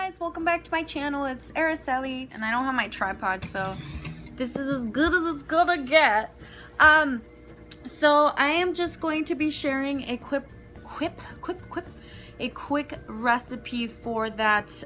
guys, welcome back to my channel. It's Araceli and I don't have my tripod, so this is as good as it's gonna get. So I am just going to be sharing a quick recipe for that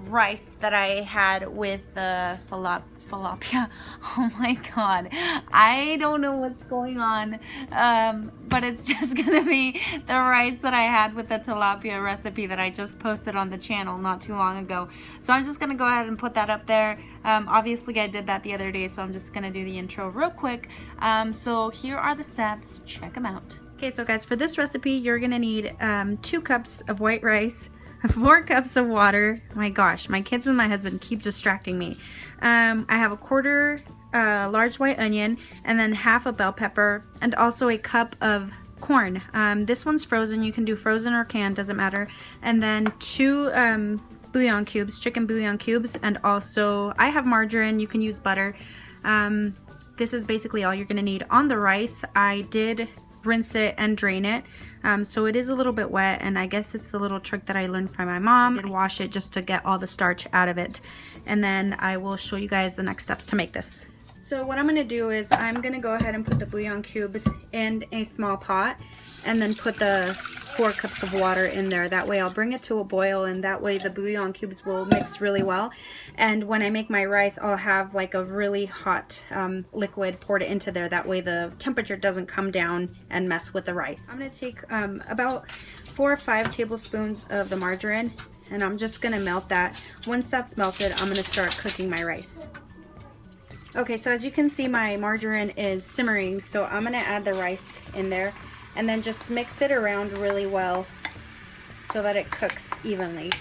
rice that I had with the falafel. Oh my god, I don't know what's going on, but it's just gonna be the rice that I had with the tilapia recipe that I just posted on the channel not too long ago. So I'm just gonna go ahead and put that up there. Obviously I did that the other day, so I'm just gonna do the intro real quick. So here are the steps, check them out. Okay, so guys, for this recipe you're gonna need 2 cups of white rice, 4 cups of water. My gosh, my kids and my husband keep distracting me. I have a quarter large white onion, and then half a bell pepper, and also a cup of corn. This one's frozen. You can do frozen or canned, doesn't matter. And then 2 bouillon cubes, chicken bouillon cubes, and also I have margarine. You can use butter. This is basically all you're gonna need. On the rice, I did rinse it and drain it, so it is a little bit wet, and I guess it's a little trick that I learned from my mom. I did wash it just to get all the starch out of it, and then I will show you guys the next steps to make this. So what I'm going to do is I'm going to go ahead and put the bouillon cubes in a small pot and then put the 4 cups of water in there. That way I'll bring it to a boil, and that way the bouillon cubes will mix really well. And when I make my rice, I'll have like a really hot liquid poured into there. That way the temperature doesn't come down and mess with the rice. I'm going to take about 4 or 5 tablespoons of the margarine, and I'm just going to melt that. Once that's melted, I'm going to start cooking my rice. Okay, so as you can see, my margarine is simmering, so I'm going to add the rice in there and then just mix it around really well so that it cooks evenly.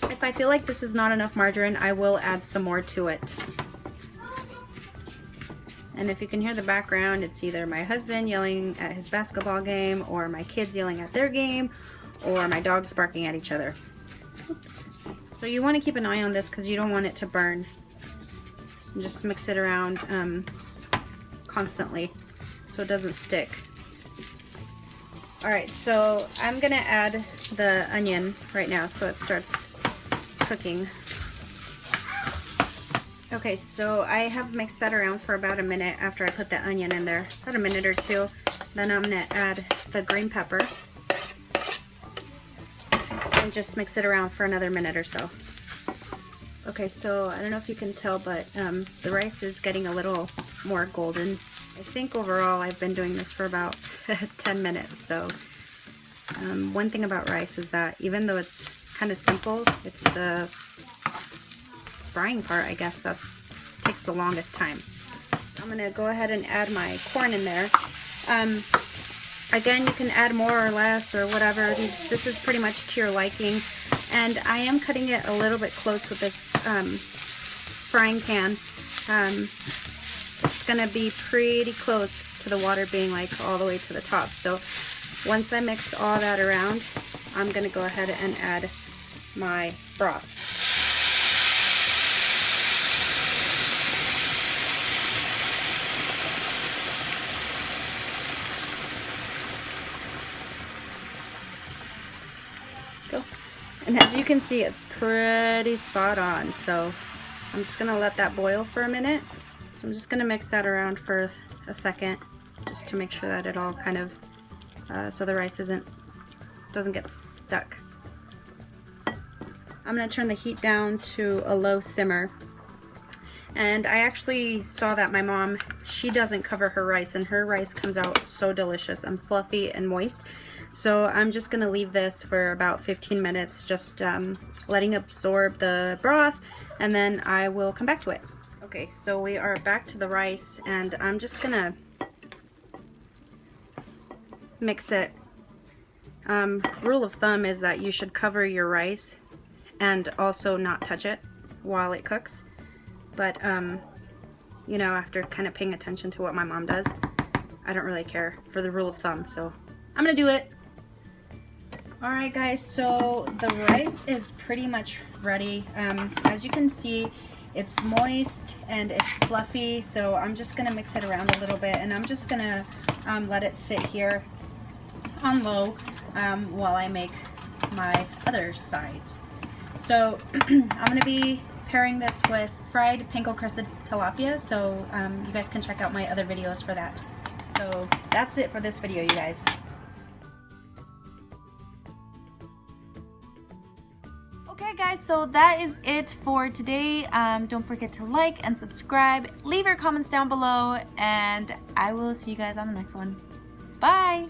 If I feel like this is not enough margarine, I will add some more to it. And if you can hear the background, it's either my husband yelling at his basketball game, or my kids yelling at their game, or my dogs barking at each other. Oops. So you want to keep an eye on this because you don't want it to burn. And just mix it around constantly so it doesn't stick. Alright, so I'm going to add the onion right now so it starts cooking. Okay, so I have mixed that around for about a minute after I put the onion in there. About a minute or two. Then I'm going to add the green pepper. And just mix it around for another minute or so. Okay, so I don't know if you can tell, but the rice is getting a little more golden. I think overall I've been doing this for about 10 minutes. So one thing about rice is that even though it's kind of simple, it's the frying part, I guess, that takes the longest time. I'm gonna go ahead and add my corn in there. Again, you can add more or less or whatever. This is pretty much to your liking. And I am cutting it a little bit close with this frying pan. It's going to be pretty close to the water being like all the way to the top. So once I mix all that around, I'm going to go ahead and add my broth. Go. And as you can see, it's pretty spot on. So I'm just gonna let that boil for a minute. So I'm just gonna mix that around for a second, just to make sure that it all kind of, so the rice doesn't get stuck. I'm gonna turn the heat down to a low simmer. And I actually saw that my mom, she doesn't cover her rice, and her rice comes out so delicious and fluffy and moist. So I'm just going to leave this for about 15 minutes, just letting it absorb the broth, and then I will come back to it. Okay, so we are back to the rice, and I'm just going to mix it. Rule of thumb is that you should cover your rice and also not touch it while it cooks. But, you know, after kind of paying attention to what my mom does, I don't really care for the rule of thumb, so I'm gonna do it. Alright guys, so the rice is pretty much ready. As you can see, it's moist and it's fluffy, so I'm just gonna mix it around a little bit, and I'm just gonna let it sit here on low while I make my other sides. So I'm gonna be pairing this with fried panko crusted tilapia, so you guys can check out my other videos for that. So that's it for this video, you guys. Okay guys, so that is it for today. Don't forget to like and subscribe, leave your comments down below, and I will see you guys on the next one. Bye!